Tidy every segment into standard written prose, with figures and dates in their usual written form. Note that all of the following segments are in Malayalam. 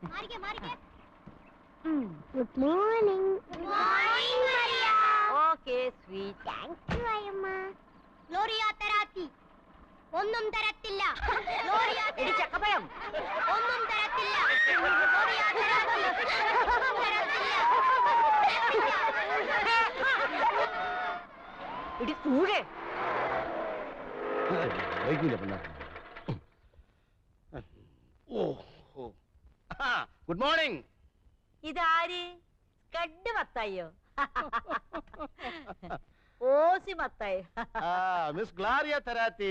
Good morning. Good morning Maria. Okay sweet. Thank you Ayyamma. Gloria തരാത്തി ഒന്നും തരത്തില്ല. ഗ്ലോറിയ എടി ചക്കപ്പഴം ഒന്നും തരത്തില്ല. ഗ്ലോറിയ തരാത്തി ഒന്നും തരത്തില്ല. ഇടി കൂടെ. Good morning. ഇതാര്? കഡ് മത്തായോ? ഓസി മത്തായി. മിസ് ഗ്ലോറിയ തരാത്തി,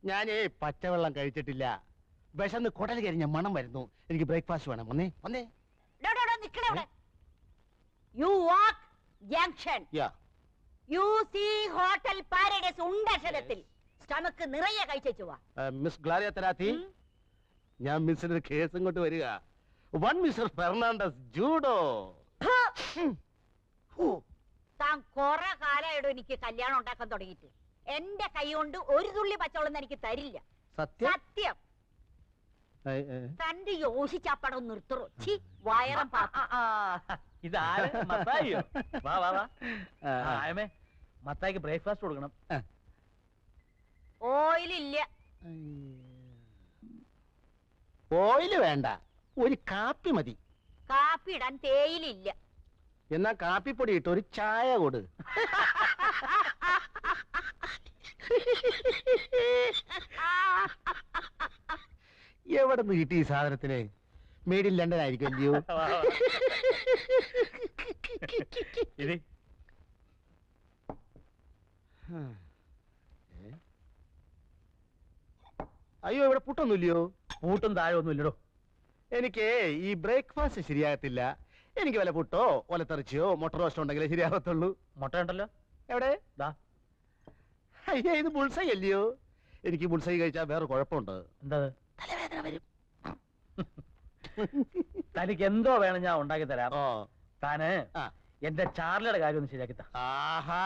ഞാനേ പച്ചവെള്ളം കഴിച്ചിട്ടില്ല. വിശന്ന് കുടൽ കരിഞ്ഞ മണം വരുന്നു. എനിക്ക് ബ്രേക്ക്ഫാസ്റ്റ് വേണം. വന്നേ വന്നേ. You walk junction. You see hotel Paradise ഉണ്ടക്ഷരത്തിൽ സ്റ്റമക്ക് നിറയെ കഴിച്ചു വാ. മിസ് ഗ്ലോറിയ തരാത്തി, ഞാൻ മിസ്സിന്റെ കേസ് ഇങ്ങോട്ട് വരിക. വൺ മിസ്റ്റർ ഫെർണാണ്ടസ് ജൂഡോ. താൻ കൊറേ കാലമായിടും എനിക്ക് കല്യാണം ഉണ്ടാക്കാൻ തുടങ്ങിയിട്ട്. എന്റെ കൈ കൊണ്ട് ഒരു തുള്ളി പച്ചവെള്ളം എനിക്ക് തരില്ല. സത്യം. തന്റെ യോഷിച്ചപ്പടം നിർത്തറോ. ചി വയറം ഇതാര്? മത്തായിയോ? വാ വാ വാ. മത്തായിക്ക് ബ്രേക്ക്ഫാസ്റ്റ് കൊടുക്കണം. ഓയിലില്ല. ഓയില് വേണ്ട, ഒരു കാപ്പി മതി. കാപ്പി ഇടാൻ തേയിലില്ല. എന്നാ കാപ്പിപ്പൊടി ഇട്ട് ഒരു ചായ കൊട്. എവിടെ നിന്ന് കിട്ടി ഈ സാധനത്തിന്? മേഡ് ഇൻ ലണ്ടൻ ആയിരിക്കും അല്ലയോ? അയ്യോ, ഇവിടെ പുട്ടൊന്നുമില്ലയോ? പൂട്ടും താഴെ ഒന്നും ഇല്ലടോ. എനിക്ക് ഈ ബ്രേക്ക്ഫാസ്റ്റ് ശരിയാകത്തില്ല. എനിക്ക് വല്ല പുട്ടോ ഒലത്തറിച്ചയോ മുട്ട റോസ്റ്റോ ഉണ്ടെങ്കിലേ ശരിയാകത്തുള്ളൂ. മുട്ട ഉണ്ടല്ലോ എവിടെ? അയ്യോ, ഇത് ബുൾസൈ അല്ലയോ? എനിക്ക് ബുൾസൈ കഴിച്ചാൽ വേറെ കുഴപ്പമുണ്ട്. എന്താ? തലവേദന വരും. തനിക്ക് എന്തോ വേണം ഞാൻ ഉണ്ടാക്കി തരാം. താന് എന്റെ ചാർലിയുടെ കാര്യം ഒന്ന് ശരിയാക്കി. ആഹാ,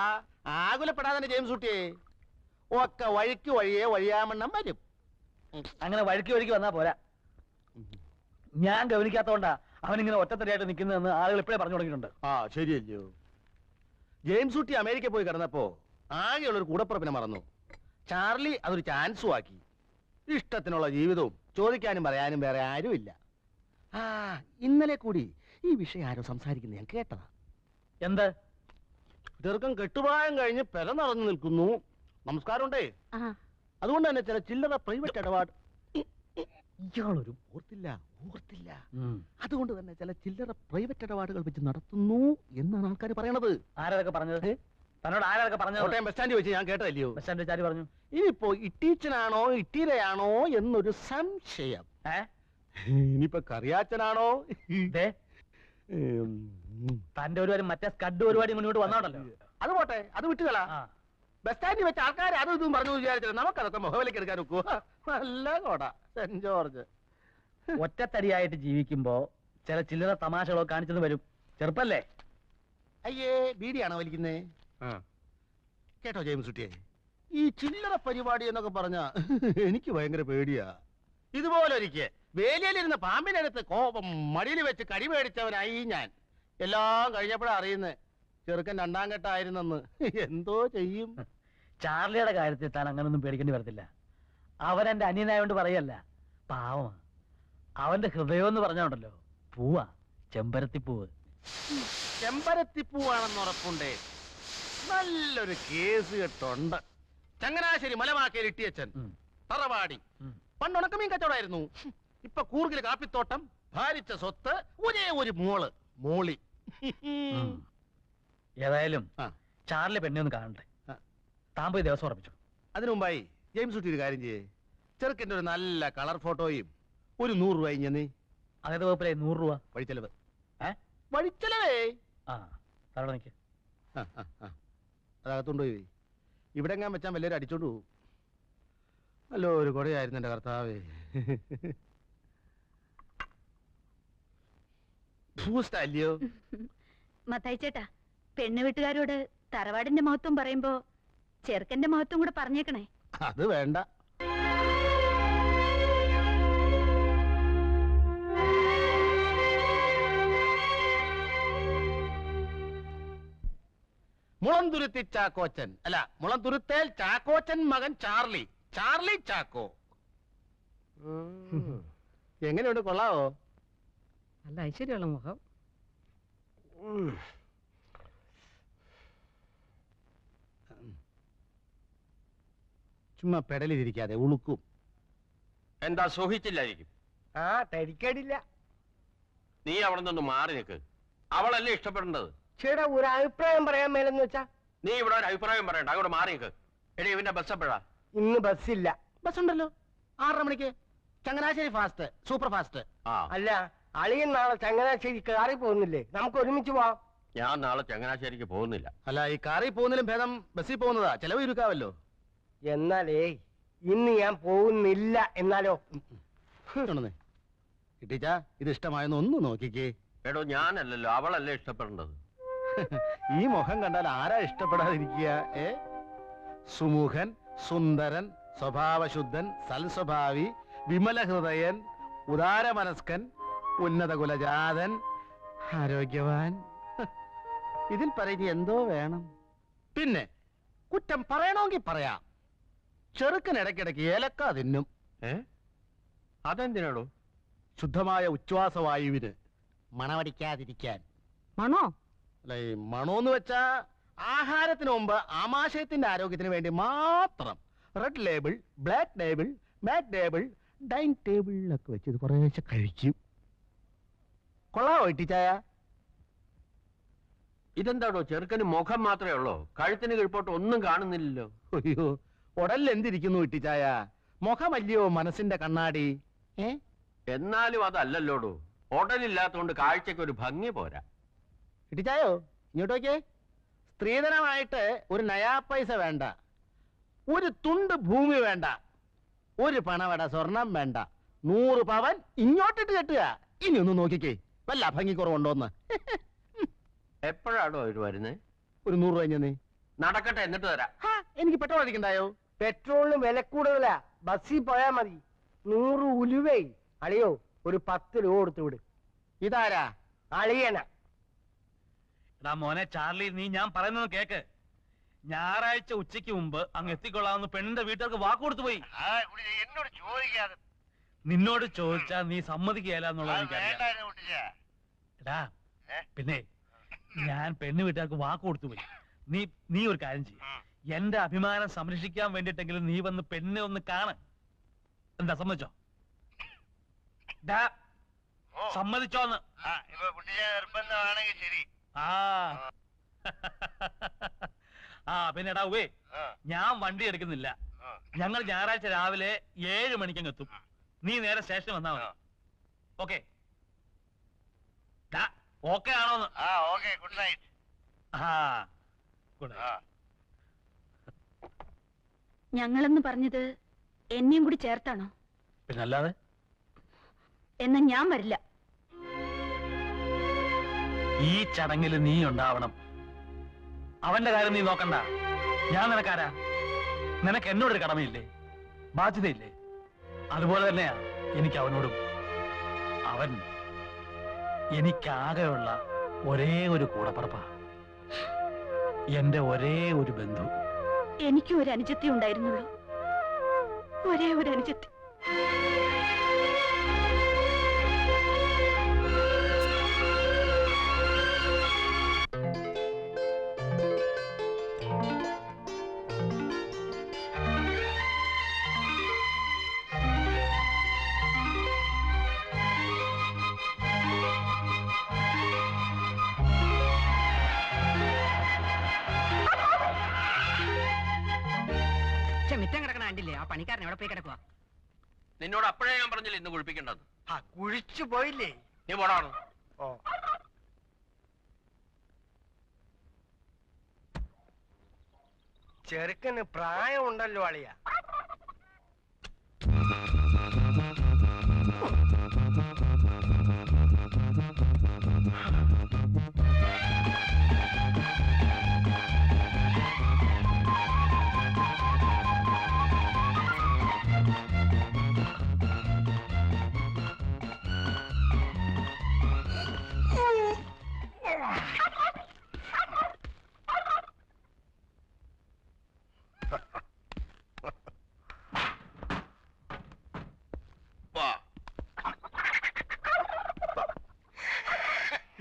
ആകുലപ്പെടാതെ ജെയിംസ് കുട്ടിയെ. ഒക്കെ വഴിക്ക് വഴിയെ വഴിയാമണ്ണം വരും. അങ്ങനെ വഴിക്ക് വഴിക്ക് വന്നാ പോരാ. ഞാൻ ഗവനിക്കാത്തോണ്ടാ അവനിങ്ങനെ ഒറ്റത്തടിയായിട്ട് നിൽക്കുന്നതെന്ന് ആളുകൾ ഇപ്പോഴേ പറഞ്ഞു തുടങ്ങിയിട്ടുണ്ട്. ശരിയല്ലയോ? ജെയിംസ് കുട്ടി അമേരിക്ക പോയി കിടന്നപ്പോ ആകെയുള്ളൊരു കൂടപ്പുറപ്പിനെ മറന്നു. ചാർലി അതൊരു ചാൻസും ആക്കി. ഇഷ്ടത്തിനുള്ള ജീവിതവും ചോദിക്കാനും പറയാനും വേറെ ആരുമില്ല. ഇന്നലെ കൂടി ഈ വിഷയം ആരോ സംസാരിക്കുന്നത് ഞാൻ കേട്ടതാ. എന്ത്? ദീർഘം കെട്ടുപായം കഴിഞ്ഞ് പെല നടന്നു നിൽക്കുന്നു. നമസ്കാരമുണ്ടേ. അതുകൊണ്ട് തന്നെ ചില ചില്ലറ പ്രൈവറ്റ് ഇടപാട്. ഇയാളൊരു ഓർത്തില്ല. അതുകൊണ്ട് തന്നെ ചില ചില്ലറ പ്രൈവറ്റ് ഇടപാടുകൾ വെച്ച് നടത്തുന്നു എന്നാണ് ആൾക്കാർ പറയണത്. ആരൊക്കെ പറഞ്ഞത്? തന്നോട് ആരൊക്കെ പറഞ്ഞത്? കോട്ടയം ബസ് സ്റ്റാൻഡിൽ വെച്ച് ഞാൻ കേട്ടതല്ലയോ? ബസ് സ്റ്റാൻഡിൽ വെച്ച് ആര് പറഞ്ഞു? ഇനിയിപ്പോ ഇട്ടീച്ചനാണോ ഇട്ടീരയാണോ എന്നൊരു സംശയം. ഇനിയിപ്പോ കറിയാച്ചനാണോ? തന്റെ ഒരുപാട് മറ്റേ സ്കഡ് പരിപാടി മുന്നോട്ട് വന്നോണ്ടല്ലോ. അത് പോട്ടെ, അത് വിട്ടുകളാ. ബസ് സ്റ്റാൻഡിൽ വെച്ച് ആൾക്കാർ അതും ഇതും പറഞ്ഞു വിചാരിച്ചത് നമുക്കതൊക്കെ മുഖവിലേക്ക് എടുക്കാൻ ഒക്കുവോ? നല്ല കോട സെന്റ് ജോർജ്. ഒറ്റത്തടിയായിട്ട് ജീവിക്കുമ്പോ ചില ചില്ലറ തമാശകളോ കാണിച്ചെന്ന് വരും. ചെറുപ്പല്ലേ? അയ്യേ, ബീഡിയാണോ വലിക്കുന്നേ? കേട്ടോ ജെയിംസ് കുട്ടിയെ, ഈ ചില്ലറ പരിപാടി എന്നൊക്കെ പറഞ്ഞ എനിക്ക് ഭയങ്കര പേടിയാ. ഇതുപോലെ ഒരിക്കൽ വേലിയിലിരുന്ന പാമ്പിനടുത്ത് കോപം മടിയിൽ വെച്ച് കടി മേടിച്ചവനായി ഞാൻ. എല്ലാം കഴിഞ്ഞപ്പോഴാ അറിയുന്നേ ചെറുക്കൻ രണ്ടാം ഘട്ടമായിരുന്നെന്ന്. എന്തോ ചെയ്യും? ചാർലിയുടെ കാര്യത്തിൽ താൻ അങ്ങനൊന്നും പേടിക്കേണ്ടി വരത്തില്ല. അവൻ എന്റെ അനിയനായോണ്ട് പറയല്ല, പാവമാ. അവന്റെ ഹൃദയം എന്ന് പറഞ്ഞോണ്ടല്ലോ പൂവാ, ചെമ്പരത്തിപ്പൂവ്. ചെമ്പരത്തിപ്പൂവാണെന്ന് ഉറപ്പുണ്ടേ. നല്ലൊരു കേസ് കെട്ടുണ്ട്. ചങ്ങനാശ്ശേരി മലമാക്കയിൽ ഇട്ടിയച്ചൻ തറവാടി. പണ്ട് ഉണക്കമീൻ കച്ചവടമായിരുന്നു. ഇപ്പൊ കൂർഗില് കാപ്പിത്തോട്ടം, ഭാരിച്ച സ്വത്ത്, ഒരേ ഒരു മോളി. ഏതായാലും ചാർലി പെണ്ണെ ഒന്ന് കാണണ്ടേ. താൻ പോയി ദിവസം ഉറപ്പിച്ചു. അതിനു മുമ്പായി ജെയിംസ് കുട്ടി ഒരു കാര്യം ചെയ്യേ. ചെറുക്കൻ്റെ ഒരു നല്ല കളർ ഫോട്ടോയും ഒരു 100 രൂപ ഇഞ്ഞെന്നേ. അതേത് വകുപ്പിലെ 100 രൂപ വഴിച്ചെലവ്? വഴിച്ചെലവേ. തറവിടെ നിൽക്ക്. അതകത്തുകൊണ്ടുപോയി ഇവിടെ എങ്ങാൻ വെച്ചാൽ വല്ലവരും അടിച്ചോണ്ട് പോകും. അല്ലോ, ഒരു കൊടയായിരുന്നു എന്റെ കർത്താവേ. അല്ലയോ മത്തായി ചേട്ടാ, പെണ്ണ് വീട്ടുകാരോട് തറവാടിന്റെ മഹത്വം പറയുമ്പോ ചെറുക്കന്റെ മഹത്വം കൂടെ പറഞ്ഞേക്കണേ. അത് വേണ്ട. മുളന്തുരുത്തി ചാക്കോച്ചൻ അല്ല, മുളന്തുരുത്തേൽ ചാക്കോച്ചൻ മകൻ ചാർലി, ചാർലി ചാക്കോ. എങ്ങനെയുണ്ട്, കൊള്ളാവോ? നല്ല ഐശ്വര്യമുള്ള മുഖം. ചുമ്മാ പെടലിരിക്കാതെ ഉളുക്കും. എന്താ സൂഹിച്ചില്ലായിരിക്കും? ആ തരിക്കേടില്ല. നീ അവിടെ നിന്ന് മാറി നിൽക്ക്. അവളല്ലേ ഇഷ്ടപ്പെടേണ്ടത്. ചേട്ടാ ഒരു അഭിപ്രായം പറയാൻ മേലെന്ന് വെച്ചാ. നീ ഇവിടെ ഒരു അഭിപ്രായം പറയണ്ട, അങ്ങോട്ട് മാറി നിൽക്ക്. എടി ഇവന്റെ ബസ് എപ്പോഴാ? ഇന്ന് ബസ്സില്ല. ബസ് ഉണ്ടല്ലോ 6:30 മണിക്ക്, ചങ്ങനാശ്ശേരി ഫാസ്റ്റ്, സൂപ്പർ ഫാസ്റ്റ്. ആ, അല്ല, അളിയൻ നാളെ ചങ്ങനാശ്ശേരി കാറി പോകുന്നില്ലേ? നമുക്ക് ഒരുമിച്ച് പോവാം. ഞാൻ നാളെ ചങ്ങനാശ്ശേരിക്ക് പോകുന്നില്ല. അല്ല, ഈ കാറിൽ പോകുന്നതിലും ഭേദം ബസ്സിൽ പോകുന്നതാ, ചെലവ് ചുരുക്കാവല്ലോ. എന്നാലേ ഇന്ന് ഞാൻ പോകുന്നില്ല. എന്നാലോ കിട്ടിച്ച, ഇത് ഇഷ്ടമായെന്ന് ഒന്ന് നോക്കിക്കേ. എടോ ഞാനല്ലല്ലോ, അവളല്ലേ ഇഷ്ടപ്പെടേണ്ടത്. ഈ മുഖം കണ്ടാൽ ആരാ ഇഷ്ടപ്പെടാതിരിക്കുക? സുമുഖൻ, സുന്ദരൻ, സ്വഭാവശുദ്ധൻ, സൽസ്വഭാവി, വിമല ഹൃദയൻ, ഉദാരമനസ്കൻ, ഉന്നത കുലജാതൻ, ആരോഗ്യവാൻ. ഇതിൽ പറഞ്ഞ് എന്തോ വേണം. പിന്നെ കുറ്റം പറയണമെങ്കിൽ പറയാം. ചെറുക്കൻ ഇടയ്ക്കിടയ്ക്ക് ഏലക്ക തിന്നും. അതെന്തിനാടോ? ശുദ്ധമായ ഉച്ഛ്വാസവായുവിന് മണമടിക്കാതിരിക്കാൻ. മണോ? അല്ല, ഈ മണോന്ന് വെച്ചാ ആഹാരത്തിന് മുമ്പ് ആമാശയത്തിന്റെ ആരോഗ്യത്തിന് വേണ്ടി മാത്രം. റെഡ് ലേബിൾ, ബ്ലാക്ക് ലേബിൾ, മാറ്റ് ലേബിൾ, ഡൈനിങ് ടേബിളിലൊക്കെ വെച്ച് ഇത് കുറേശ്ശെ കഴിക്കും. കൊള്ളാവോ ഇട്ടിച്ചായ? ഇതെന്താടോ, ചെറുക്കന് മുഖം മാത്രമേ ഉള്ളൂ, കഴുത്തിന് കീഴ്പോട്ട് ഒന്നും കാണുന്നില്ലല്ലോ. അയ്യോ, ഉടലിൽ എന്തിരിക്കുന്നു ഇട്ടിച്ചായ? മുഖമല്ലയോ മനസ്സിന്റെ കണ്ണാടി. എന്നാലും അതല്ലല്ലോടോ, ഉടലില്ലാത്തോണ്ട് കാഴ്ചക്ക് ഒരു ഭംഗി പോരാ. ഇട്ടിച്ചായോ, ഇങ്ങോട്ട് നോക്കിയേ. സ്ത്രീധനമായിട്ട് ഒരു നയാ പൈസ വേണ്ട, ഒരു തുണ്ട് ഭൂമി വേണ്ട, ഒരു പണവട സ്വർണം വേണ്ട, 100 പവൻ ഇങ്ങോട്ടിട്ട് കെട്ടുക. ഇനി ഒന്ന് നോക്കിക്കേ, വല്ല ഭംഗിക്കുറവുണ്ടോന്ന്. എപ്പോഴാണോ അവര് വരുന്നേ? ഒരു 100 രൂപ കഴിഞ്ഞേ. നടക്കട്ടെ, എന്നിട്ട് തരാം. എനിക്ക് പെട്രോൾ അടിക്കണ്ടായോ? പെട്രോളിന് വില കൂടുതലാ, ബസ്സിൽ പോയാ മതി. 100 ഉലുവേ. അളിയോ ഒരു 10 രൂപ കൊടുത്തു വിട്. ഇതാരാ? അളിയന. എടാ മോനെ ചാർലി, നീ ഞാൻ പറയുന്നത് കേക്ക്. ഞായറാഴ്ച ഉച്ചയ്ക്ക് മുമ്പ് അങ്ങ് എത്തിക്കൊള്ളാമെന്ന് പെണ്ണിന്റെ വീട്ടുകാർക്ക് വാക്ക് കൊടുത്തു പോയി. എന്നോട് ചോദിക്കാതെ. നിന്നോട് ചോദിച്ചാ നീ സമ്മതിക്കുകയല്ല എന്നുള്ളത് എനിക്കറിയാം. എടാ പിന്നെ ഞാൻ പെണ്ണ് വീട്ടുകാർക്ക് വാക്ക് കൊടുത്തു പോയി. നീ ഒരു കാര്യം ചെയ്യും, എന്റെ അഭിമാനം സംരക്ഷിക്കാൻ വേണ്ടിട്ടെങ്കിലും നീ വന്ന് പെണ്ണെ ഒന്ന് കാണ്. എന്താ, സമ്മതിച്ചോ? സമ്മതിച്ചോന്ന്? ആ പിന്നെ എടാ ഉവേ, ഞാൻ വണ്ടി എടുക്കുന്നില്ല. ഞങ്ങൾ ഞായറാഴ്ച രാവിലെ 7 മണിക്കങ്ങ് എത്തും. നീ നേരെ സ്റ്റേഷനിൽ വന്നാ മതി. ഓക്കെ? ഓക്കെ ആണോന്ന്? Good night. Good night. ഞങ്ങളെന്ന് പറഞ്ഞത് എന്നെയും കൂടി ചേർത്താണോ? പിന്നല്ലാതെ. എന്നാ ഞാൻ വരില്ല. ഈ ചടങ്ങിൽ നീ ഉണ്ടാവണം. അവന്റെ കാര്യം നീ നോക്കണ്ട. ഞാൻ നിനക്കാരാ? നിനക്ക് എന്നോടൊരു കടമയില്ലേ, ബാധ്യതയില്ലേ? അതുപോലെ തന്നെയാ എനിക്ക് അവനോടും. അവൻ എനിക്കാകെയുള്ള ഒരേ ഒരു കൂടപ്പറപ്പാ, എന്റെ ഒരേ ഒരു ബന്ധു. എനിക്കും ഒരു അനുജത്തി ഉണ്ടായിരുന്നുള്ളൂ, ഒരേ ഒരു അനുജത്തി. മിറ്റം കിടക്കണ കണ്ടില്ലേ? ആ പണിക്കാരൻ എവിടെ പോയി കിടക്കുക? നിന്നോട് അപ്പോഴേ ഞാൻ പറഞ്ഞില്ല ഇന്ന് കുളിപ്പിക്കേണ്ടത്. കുഴിച്ചു പോയില്ലേ? നീ പോടാണ്. ഓ, ചെറുക്കന് പ്രായമുണ്ടല്ലോ അളിയ.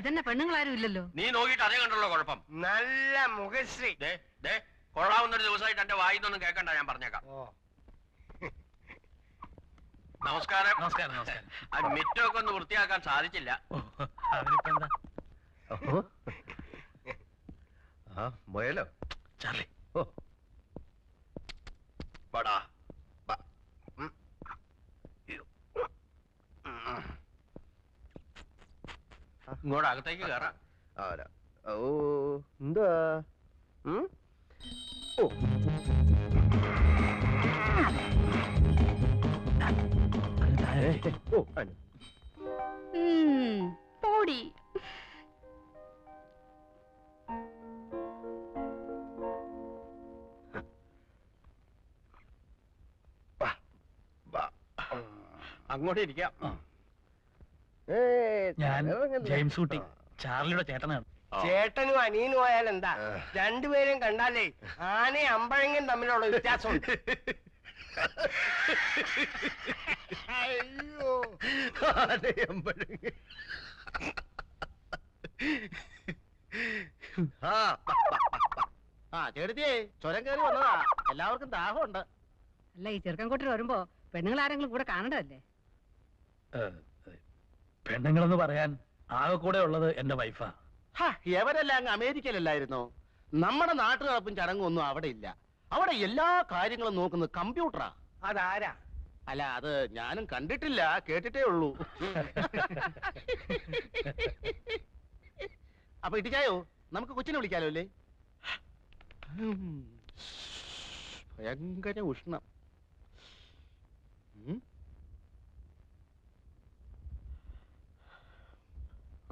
ഇതന്നെ പെണ്ണുങ്ങളാരും ഇല്ലല്ലോ. നീ നോക്കിയിട്ട് അതേ കണ്ടുള്ള കുഴപ്പം. നല്ല മുഖശ്രീ. കൊള്ളാവുന്നൊരു ദിവസമായിട്ട് എന്റെ വായിന്നൊന്നും കേൾക്കണ്ട, ഞാൻ പറഞ്ഞേക്കാം. നമസ്കാരം. നമസ്കാരം. നമസ്കാരം. അത് മിറ്റമൊക്കെ ഒന്ന് വൃത്തിയാക്കാൻ സാധിച്ചില്ല. അതിനിപ്പോ എന്താ? മുയലോ ചാർലി, പടാ ഇങ്ങോട്ട് അകത്തേക്ക് കയറാം. ഓ എന്താ ഓ ഓ അനു പോടി. അങ്ങോട്ട് ഇരിക്കാം. ഞാൻ ജെയിംസ് കുട്ടി, ചാർലിയുടെ ചേട്ടനാണ്. ചേട്ടനും അനിയനും പോയാൽ എന്താ, രണ്ടുപേരും കണ്ടാലേ ആനയും അമ്പഴങ്ങയും തമ്മിലുള്ള വ്യത്യാസമുണ്ട്. അയ്യോ ചേട്ടത്തിയേ ചുരം കയറി വന്നതാ, എല്ലാവർക്കും ദാഹമുണ്ട്. അല്ല, ഈ ചെറുക്കൻകോട്ടിൽ വരുമ്പോ പെണ്ണുങ്ങൾ ആരെങ്കിലും കൂടെ കാണണ്ടല്ലേ? പെണ്ണുങ്ങളെന്ന് പറയാൻ ആകെ കൂടെ ഉള്ളത് എന്റെ വൈഫാ. എവരെല്ലാം അങ്ങ് അമേരിക്കയിലല്ലായിരുന്നോ? നമ്മുടെ നാട്ടു നടപ്പും ചടങ്ങും ഒന്നും അവിടെ ഇല്ല. അവിടെ എല്ലാ കാര്യങ്ങളും നോക്കുന്നത് കമ്പ്യൂട്ടറാ. അതാരാ? അല്ല, അത് ഞാനും കണ്ടിട്ടില്ല, കേട്ടിട്ടേ ഉള്ളൂ. അപ്പൊ ഇട്ടിച്ചായോ, നമുക്ക് കൊച്ചിനെ വിളിക്കാലോ അല്ലേ? ഭയങ്കര ഉഷ്ണം.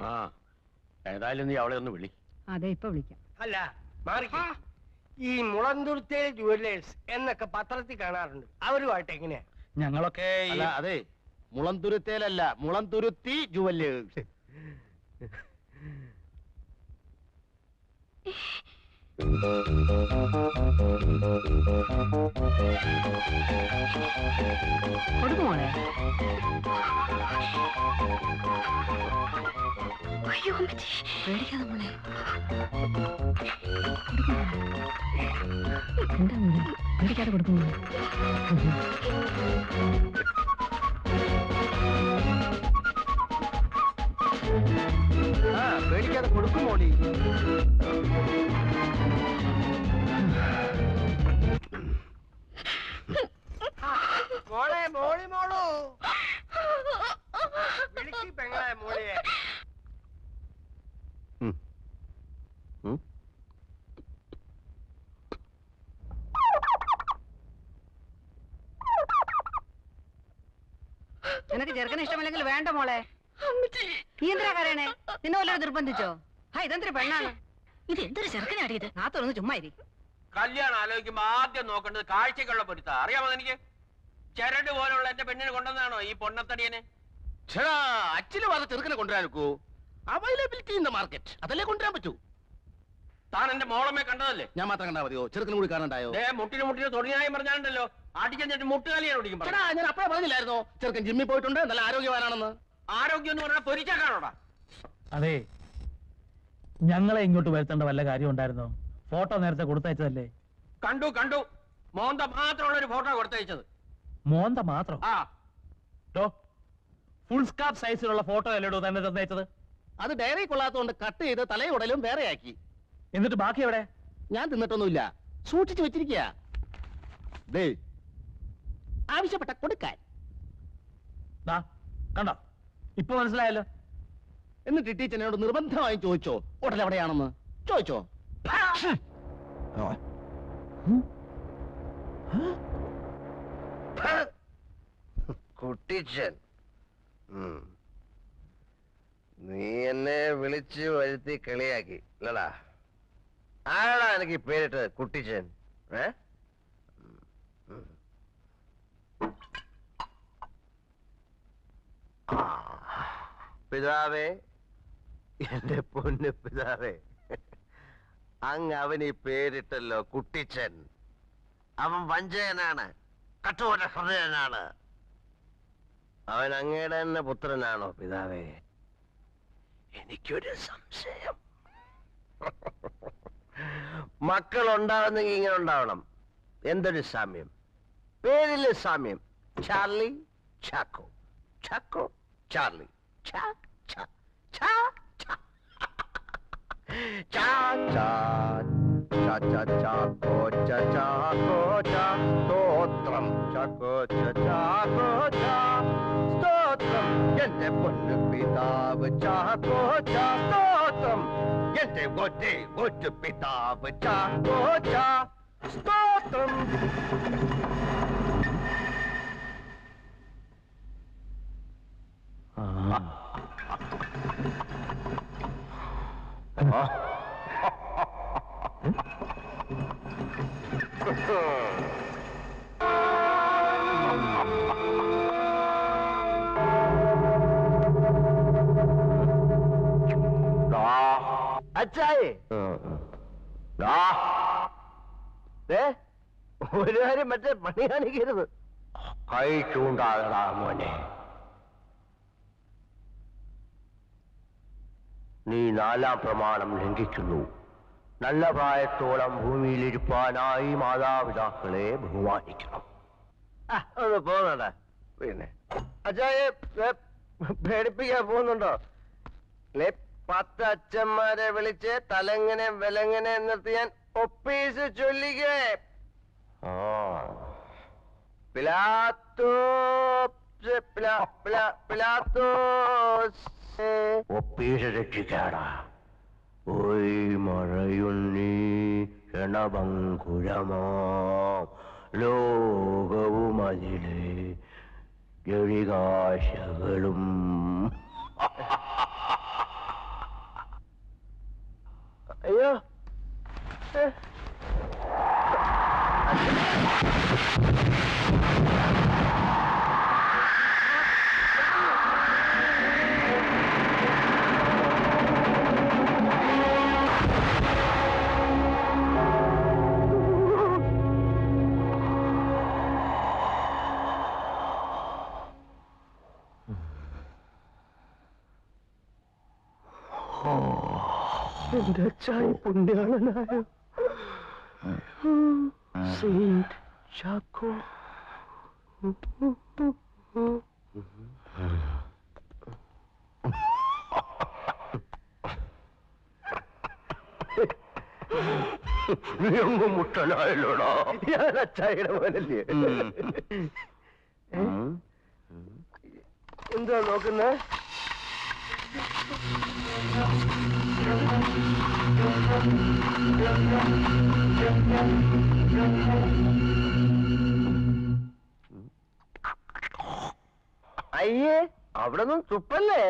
ആ, ഏതായാലും നീ അവളെ ഒന്ന് വിളി. അതെ, ഇപ്പൊ വിളിക്കാം. അല്ല മാറി, ഈ മുളന്തുരുത്തേ ജുവല്ലേഴ്സ് എന്നൊക്കെ പത്രത്തിൽ കാണാറുണ്ട്, അവരുമായിട്ട് എങ്ങനെയാ? ഞങ്ങളൊക്കെ അല്ല, അതെ, മുളന്തുരുത്തേലല്ല, മുളന്തുരുത്തി ജുവല്ലേഴ്സ്. കൊടുക്കുമോളെ? അയ്യോ പേടിക്കാതെ മോളെ. എന്താ മോളെ, പേടിക്കാതെ കൊടുക്കുമോ? പേടിക്കാതെ കൊടുക്കും മോളി. മോളെ, മോളി മോളു വിളിക്ക് പെങ്ങളെ, മോളിയെ. നിനക്ക് ചെറുക്കനെ ഇഷ്ടമില്ലെങ്കിൽ വേണ്ട മോളെ. നീ എന്തിനാ കരയണേ? നിന്നെ വല്ലവരും നിർബന്ധിച്ചോ? ഇതെന്തൊരു പെണ്ണാണ് ഇത്? എന്തൊരു ചെറുക്കനാടിയത്? നാത്തൊന്ന് ചുമ്മാ ഇരി. കല്യാണം ആലോചിക്കുമ്പോ ആദ്യം നോക്കേണ്ടത് കാഴ്ചക്കുള്ള പൊരുത്ത. അറിയാമോ എനിക്ക്? ചരട് പോലുള്ള എന്റെ പെണ്ണിനെ കൊണ്ടുവന്നാണോ ഈ പൊണ്ണത്തടിയനെ? അച്ഛന് പറഞ്ഞ ചെറുക്കനെ കൊണ്ടുവരാൻ നോക്കൂ. അവൈലബിലിറ്റി ഇൻ ദ മാർക്കറ്റ്, അതല്ലേ കൊണ്ടുവരാൻ പറ്റൂ. താൻ എന്റെ മോളമ്മയെ കണ്ടതല്ലേ? ഞാൻ മാത്രം കണ്ടാ മതിയോ? ചെറുക്കനും കൂടി കാണണ്ടായോ? മുട്ടിന് തൊടിയായും പറഞ്ഞാലുണ്ടല്ലോ, അടിക്കാൻ മുട്ടുകാലിയാണ് ഓടിക്കും. ഞാൻ അപ്പഴേ പറഞ്ഞില്ലായിരുന്നോ ചെറുക്കൻ ജിമ്മിൽ പോയിട്ടുണ്ട്, നല്ല ആരോഗ്യവാനാണെന്ന്? ആരോഗ്യം എന്ന് പറഞ്ഞാൽ പൊരിച്ചാക്കാണോടാ? അതെ, ഞങ്ങളെ ഇങ്ങോട്ട് വരുത്തേണ്ട വല്ല കാര്യം ഉണ്ടായിരുന്നോ? ഫോട്ടോ നേരത്തെ കൊടുത്തയച്ചതല്ലേ? കണ്ടു മോന്ത മാത്രമുള്ള ഒരു ഫോട്ടോ കൊടുത്തയച്ചത്. മോന്ത മാത്രം? ആ, ഫുൾ സ്കാർഫ് സൈസിലുള്ള ഫോട്ടോ അല്ലേടോ തന്നെ തന്നയച്ചത്? അത് ഡയറി കൊള്ളാത്തോണ്ട് കട്ട് ചെയ്ത് തലയും ഉടലും വേറെ ആക്കി. എന്നിട്ട് ബാക്കി എവിടെ? ഞാൻ തിന്നിട്ടൊന്നുമില്ല, സൂക്ഷിച്ചു വെച്ചിരിക്കുക. ആവശ്യപ്പെട്ട കൊടുക്കാൻ. കണ്ടോ, ഇപ്പൊ മനസ്സിലായല്ലോ. എന്നിട്ട് ടീച്ചറിനോട് നിർബന്ധമായും ചോദിച്ചോ ഹോട്ടൽ എവിടെയാണെന്ന്? ചോദിച്ചോ? കുട്ടിച്ചൻ, നീ എന്നെ വിളിച്ച് വരുത്തി കളിയാക്കി അല്ലടാ? ആരാടാ എനിക്ക് പേരിട്ടത് കുട്ടിച്ചൻ? പിതാവേ, എന്റെ പൊന്ന് പിതാവേ, അങ്ങ് അവന് ഈ പേരിട്ടല്ലോ കുട്ടിച്ചൻ. അവൻ വഞ്ചകനാണ്, കഠോര ഹൃദയനാണ്. അവൻ അങ്ങയുടെ തന്നെ പുത്രനാണോ പിതാവേ? എനിക്കൊരു സംശയം. മക്കളുണ്ടാവുന്നെങ്കിൽ ഇങ്ങനെ ഉണ്ടാവണം. എന്തൊരു സാമ്യം, പേരില് സാമ്യം. ചാർലി ചാക്കോ, ചാക്കോ ചാർലി, ചാ ചാ ചാ ചാ ചാ ചാ ചാ ചാ ചാക്കോ ചാ ചാക്കോ ചാ. സ്തോത്രം ചാക്കോ ചാ ചാക്കോ ചാ. സ്തോത്രം എന്റെ പൊന്നു പിതാവ് ചാക്കോ ചാ. സ്തോത്രം എന്റെ ഒറ്റ പിതാവ് ചാക്കോ ചാ. സ്തോത്രം. അച്ചായേ, ഒരു കാര്യം മറ്റേ പണി കാണിക്കരുത്. കൈ ചൂണ്ടാകടാ മോനെ. നീ 4-ാം പ്രമാണം ലംഘിക്കുന്നു. നല്ല പ്രായത്തോളം ഭൂമിയിലിരിപ്പാനായി മാതാപിതാക്കളെ ബഹുമാനിക്കണം. ഒന്ന് പോന്നടാ. പിന്നെ അച്ചായെ പേടിപ്പിക്കാൻ പോകുന്നുണ്ടോ? 10 അച്ഛന്മാരെ വിളിച്ച് തലങ്ങനെ വിലങ്ങനെ നിർത്തി ഞാൻ ഒപ്പീസ് ചൊല്ലിക്കേ. ഒപ്പീസ് രക്ഷിക്കാടാ. ഓയ് മഴയുണ്ണി ക്ഷണഭങ്കുരമോ ലോകവും അതിലെ ജളികാശകളും. അയ്യോ, എന്റെ അച്ചായി പുണ്യാളനായ സെയിന്റ് ചാക്കോ. നീ അങ്ങ് മുട്ടനായല്ലോടാ. ഞാൻ അച്ചായിയുടെ മോനല്ലേ. എന്താ നോക്കുന്നേ? അയ്യേ, അവിടെ നിന്നും തുപ്പല്ലേ.